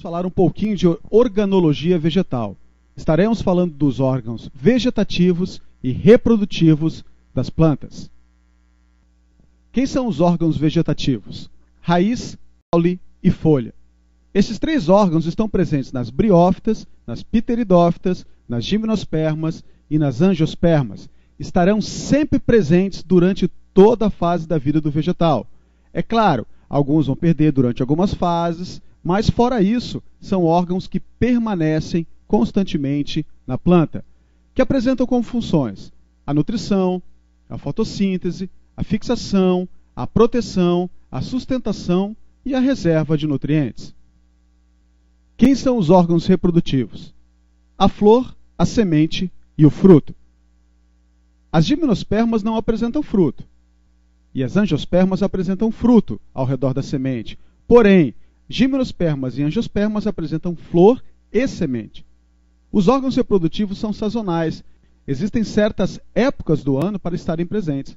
falar um pouquinho de organologia vegetal. Estaremos falando dos órgãos vegetativos e reprodutivos das plantas. Quem são os órgãos vegetativos? Raiz, caule e folha. Esses três órgãos estão presentes nas briófitas, nas pteridófitas, nas gimnospermas e nas angiospermas. Estarão sempre presentes durante toda a fase da vida do vegetal. É claro, alguns vão perder durante algumas fases, mas fora isso, são órgãos que permanecem constantemente na planta, que apresentam como funções a nutrição, a fotossíntese, a fixação, a proteção, a sustentação e a reserva de nutrientes. Quem são os órgãos reprodutivos? A flor, a semente e o fruto. As gimnospermas não apresentam fruto, e as angiospermas apresentam fruto ao redor da semente. Porém, gimnospermas e angiospermas apresentam flor e semente. Os órgãos reprodutivos são sazonais. Existem certas épocas do ano para estarem presentes.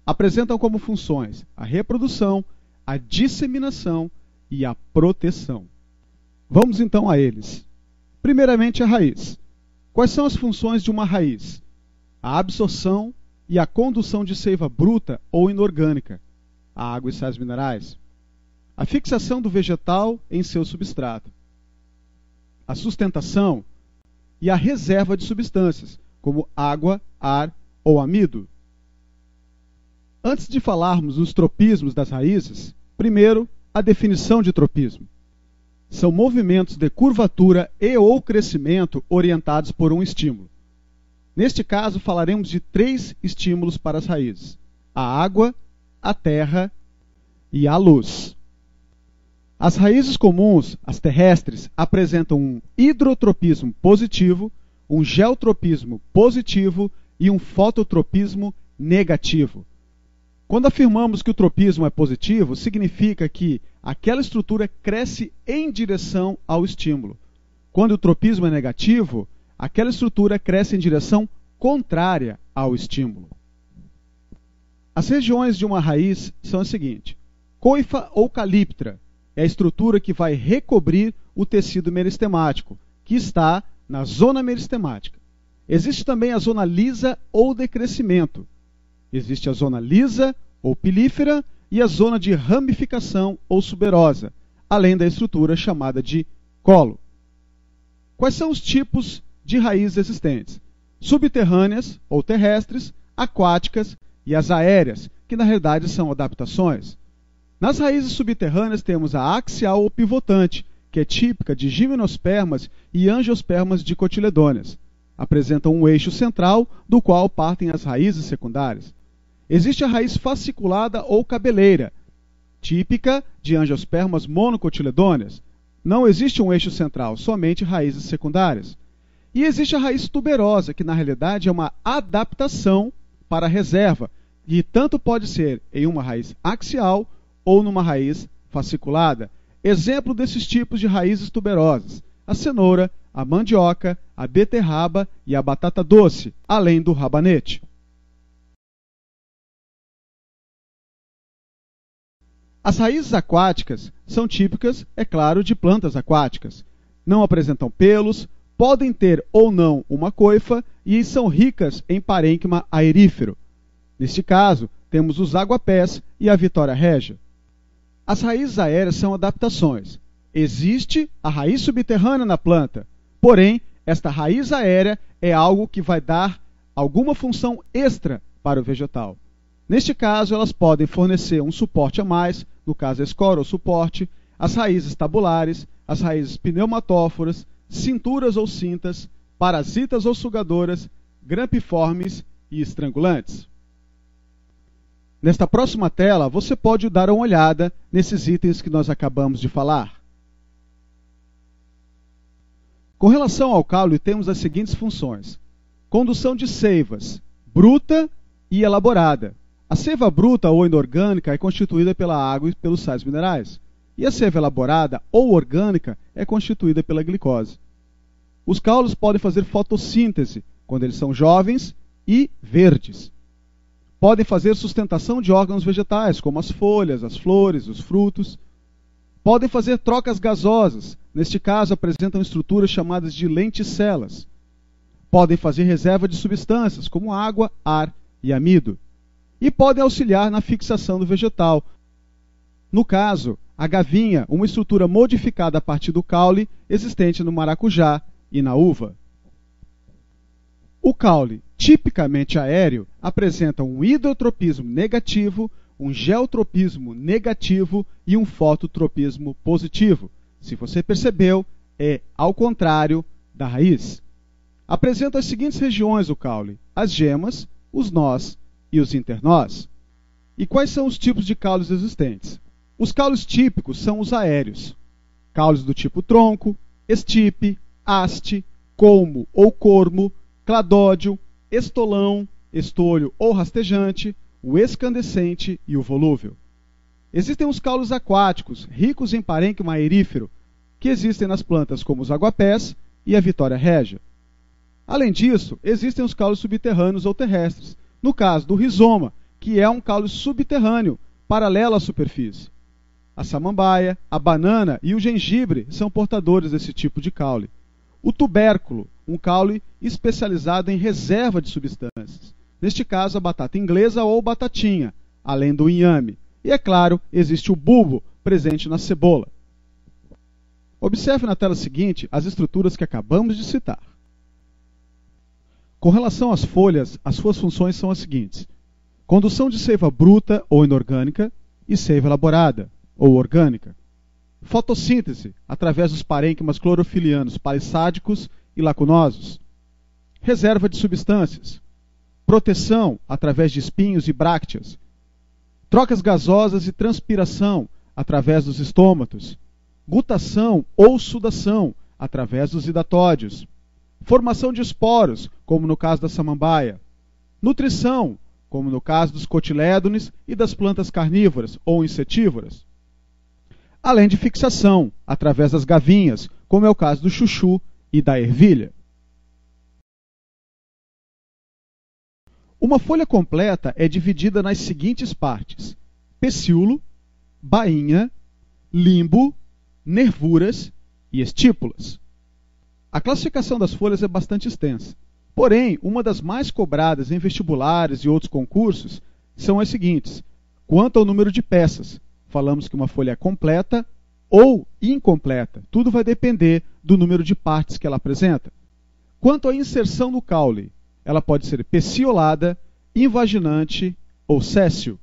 Apresentam como funções a reprodução, a disseminação e a proteção. Vamos então a eles. Primeiramente, a raiz. Quais são as funções de uma raiz? A absorção e a condução de seiva bruta ou inorgânica, a água e sais minerais. A fixação do vegetal em seu substrato. A sustentação e a reserva de substâncias, como água, ar ou amido. Antes de falarmos dos tropismos das raízes, primeiro, a definição de tropismo. São movimentos de curvatura e ou crescimento orientados por um estímulo. Neste caso, falaremos de 3 estímulos para as raízes: a água, a terra e a luz. As raízes comuns, as terrestres, apresentam um hidrotropismo positivo, um geotropismo positivo e um fototropismo negativo. Quando afirmamos que o tropismo é positivo, significa que aquela estrutura cresce em direção ao estímulo. Quando o tropismo é negativo, aquela estrutura cresce em direção contrária ao estímulo. As regiões de uma raiz são as seguintes: coifa ou calíptra é a estrutura que vai recobrir o tecido meristemático, que está na zona meristemática. Existe também a zona lisa ou de crescimento. Existe a zona lisa ou pilífera e a zona de ramificação ou suberosa, além da estrutura chamada de colo. Quais são os tipos de raízes existentes? Subterrâneas ou terrestres, aquáticas e as aéreas, que na realidade são adaptações. Nas raízes subterrâneas temos a axial ou pivotante, que é típica de gimnospermas e angiospermas dicotiledôneas. Apresentam um eixo central do qual partem as raízes secundárias. Existe a raiz fasciculada ou cabeleira, típica de angiospermas monocotiledôneas. Não existe um eixo central, somente raízes secundárias. E existe a raiz tuberosa, que na realidade é uma adaptação para a reserva, e tanto pode ser em uma raiz axial ou numa raiz fasciculada. Exemplo desses tipos de raízes tuberosas: a cenoura, a mandioca, a beterraba e a batata doce, além do rabanete. As raízes aquáticas são típicas, é claro, de plantas aquáticas. Não apresentam pelos, podem ter ou não uma coifa e são ricas em parênquima aerífero. Neste caso, temos os aguapés e a vitória régia. As raízes aéreas são adaptações. Existe a raiz subterrânea na planta, porém, esta raiz aérea é algo que vai dar alguma função extra para o vegetal. Neste caso, elas podem fornecer um suporte a mais, no caso a escora ou suporte, as raízes tabulares, as raízes pneumatóforas, cinturas ou cintas, parasitas ou sugadoras, grampiformes e estrangulantes. Nesta próxima tela, você pode dar uma olhada nesses itens que nós acabamos de falar. Com relação ao caule, temos as seguintes funções: condução de seivas, bruta e elaborada. A seiva bruta ou inorgânica é constituída pela água e pelos sais minerais. E a seiva elaborada ou orgânica é constituída pela glicose. Os caules podem fazer fotossíntese quando eles são jovens e verdes. Podem fazer sustentação de órgãos vegetais, como as folhas, as flores, os frutos. Podem fazer trocas gasosas, neste caso apresentam estruturas chamadas de lenticelas. Podem fazer reserva de substâncias, como água, ar e amido. E podem auxiliar na fixação do vegetal. No caso, a gavinha, uma estrutura modificada a partir do caule existente no maracujá e na uva. O caule, tipicamente aéreo, apresenta um hidrotropismo negativo, um geotropismo negativo e um fototropismo positivo. Se você percebeu, é ao contrário da raiz. Apresenta as seguintes regiões o caule: as gemas, os nós e os internós. E quais são os tipos de caules existentes? Os caules típicos são os aéreos. Caules do tipo tronco, estipe, haste, colmo ou cormo, cladódio, estolão, estolho ou rastejante, o escandescente e o volúvel. Existem os caules aquáticos, ricos em parênquima aerífero, que existem nas plantas como os aguapés e a vitória régia. Além disso, existem os caules subterrâneos ou terrestres, no caso do rizoma, que é um caule subterrâneo, paralelo à superfície. A samambaia, a banana e o gengibre são portadores desse tipo de caule. O tubérculo, um caule especializado em reserva de substâncias. Neste caso, a batata inglesa ou batatinha, além do inhame. E, é claro, existe o bulbo, presente na cebola. Observe na tela seguinte as estruturas que acabamos de citar. Com relação às folhas, as suas funções são as seguintes: condução de seiva bruta ou inorgânica e seiva elaborada ou orgânica. Fotossíntese, através dos parênquimas clorofilianos palissádicos e lacunosos. Reserva de substâncias. Proteção, através de espinhos e brácteas. Trocas gasosas e transpiração, através dos estômatos. Gutação ou sudação, através dos hidatódios. Formação de esporos, como no caso da samambaia. Nutrição, como no caso dos cotilédones e das plantas carnívoras ou insetívoras. Além de fixação, através das gavinhas, como é o caso do chuchu e da ervilha. Uma folha completa é dividida nas seguintes partes: pecíolo, bainha, limbo, nervuras e estípulas. A classificação das folhas é bastante extensa. Porém, uma das mais cobradas em vestibulares e outros concursos são as seguintes: quanto ao número de peças. Falamos que uma folha é completa ou incompleta. Tudo vai depender do número de partes que ela apresenta. Quanto à inserção do caule, ela pode ser peciolada, invaginante ou séssil.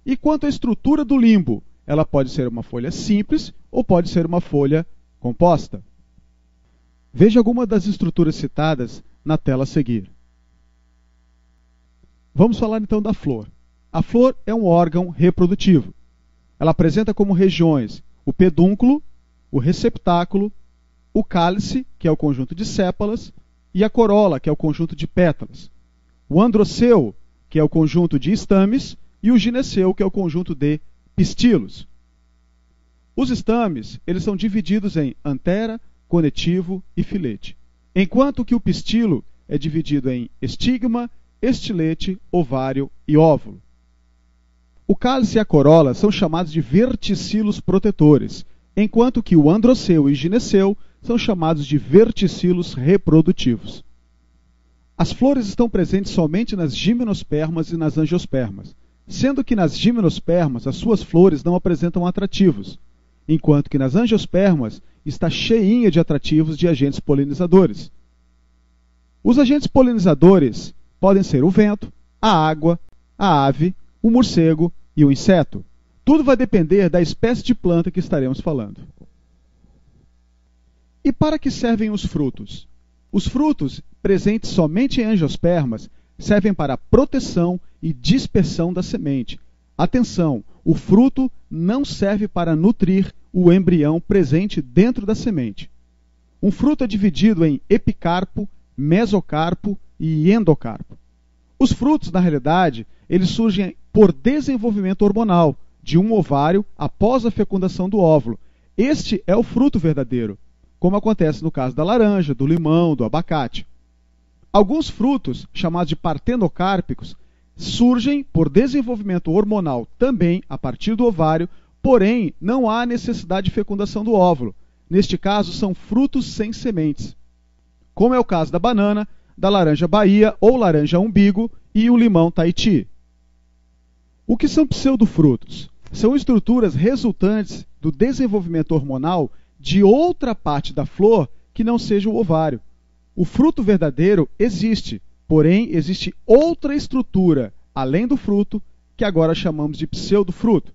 E quanto à estrutura do limbo, ela pode ser uma folha simples ou pode ser uma folha composta. Veja alguma das estruturas citadas na tela a seguir. Vamos falar então da flor. A flor é um órgão reprodutivo. Ela apresenta como regiões o pedúnculo, o receptáculo, o cálice, que é o conjunto de sépalas, e a corola, que é o conjunto de pétalas. O androceu, que é o conjunto de estames, e o gineceu, que é o conjunto de pistilos. Os estames, eles são divididos em antera, conectivo e filete, enquanto que o pistilo é dividido em estigma, estilete, ovário e óvulo. O cálice e a corola são chamados de verticilos protetores, enquanto que o androceu e gineceu são chamados de verticilos reprodutivos. As flores estão presentes somente nas gimnospermas e nas angiospermas, sendo que nas gimnospermas as suas flores não apresentam atrativos, enquanto que nas angiospermas está cheinha de atrativos de agentes polinizadores. Os agentes polinizadores podem ser o vento, a água, a ave, o morcego e o inseto. Tudo vai depender da espécie de planta que estaremos falando. E para que servem os frutos? Os frutos, presentes somente em angiospermas, servem para a proteção e dispersão da semente. Atenção, o fruto não serve para nutrir o embrião presente dentro da semente. Um fruto é dividido em epicarpo, mesocarpo e endocarpo. Os frutos, na realidade, eles surgem por desenvolvimento hormonal de um ovário após a fecundação do óvulo. Este é o fruto verdadeiro, como acontece no caso da laranja, do limão, do abacate. Alguns frutos, chamados de partenocárpicos, surgem por desenvolvimento hormonal também a partir do ovário, porém não há necessidade de fecundação do óvulo. Neste caso, são frutos sem sementes, como é o caso da banana, da laranja Bahia ou laranja umbigo e o limão Tahiti. O que são pseudofrutos? São estruturas resultantes do desenvolvimento hormonal de outra parte da flor que não seja o ovário. O fruto verdadeiro existe, porém existe outra estrutura, além do fruto, que agora chamamos de pseudofruto.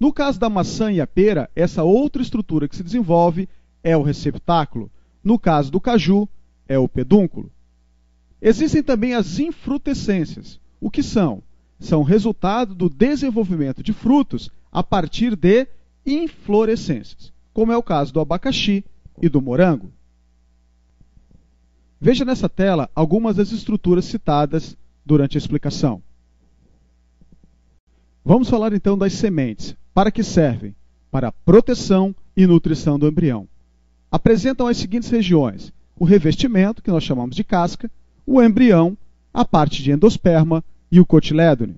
No caso da maçã e a pera, essa outra estrutura que se desenvolve é o receptáculo. No caso do caju, é o pedúnculo. Existem também as infrutescências. O que são? São resultado do desenvolvimento de frutos a partir de inflorescências, como é o caso do abacaxi e do morango. Veja nessa tela algumas das estruturas citadas durante a explicação. Vamos falar então das sementes. Para que servem? Para a proteção e nutrição do embrião. Apresentam as seguintes regiões: o revestimento, que nós chamamos de casca, o embrião, a parte de endosperma e o cotilédone.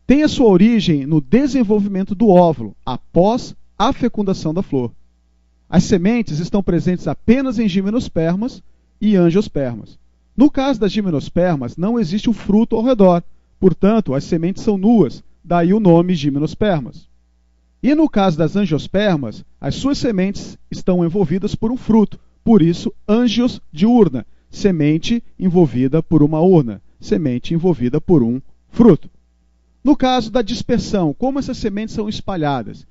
Tem a sua origem no desenvolvimento do óvulo, após a fecundação da flor. As sementes estão presentes apenas em gimnospermas e angiospermas. No caso das gimnospermas, não existe o fruto ao redor, portanto, as sementes são nuas, daí o nome gimnospermas. E no caso das angiospermas, as suas sementes estão envolvidas por um fruto, por isso angios de urna, semente envolvida por uma urna, semente envolvida por um fruto. No caso da dispersão, como essas sementes são espalhadas?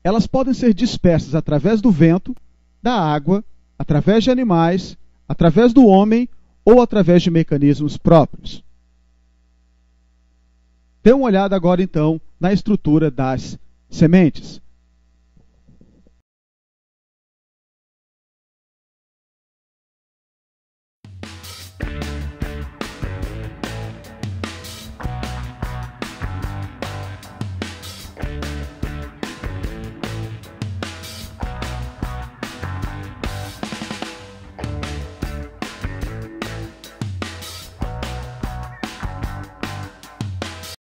Elas podem ser dispersas através do vento, da água, através de animais, através do homem ou através de mecanismos próprios. Dê uma olhada agora então na estrutura das sementes.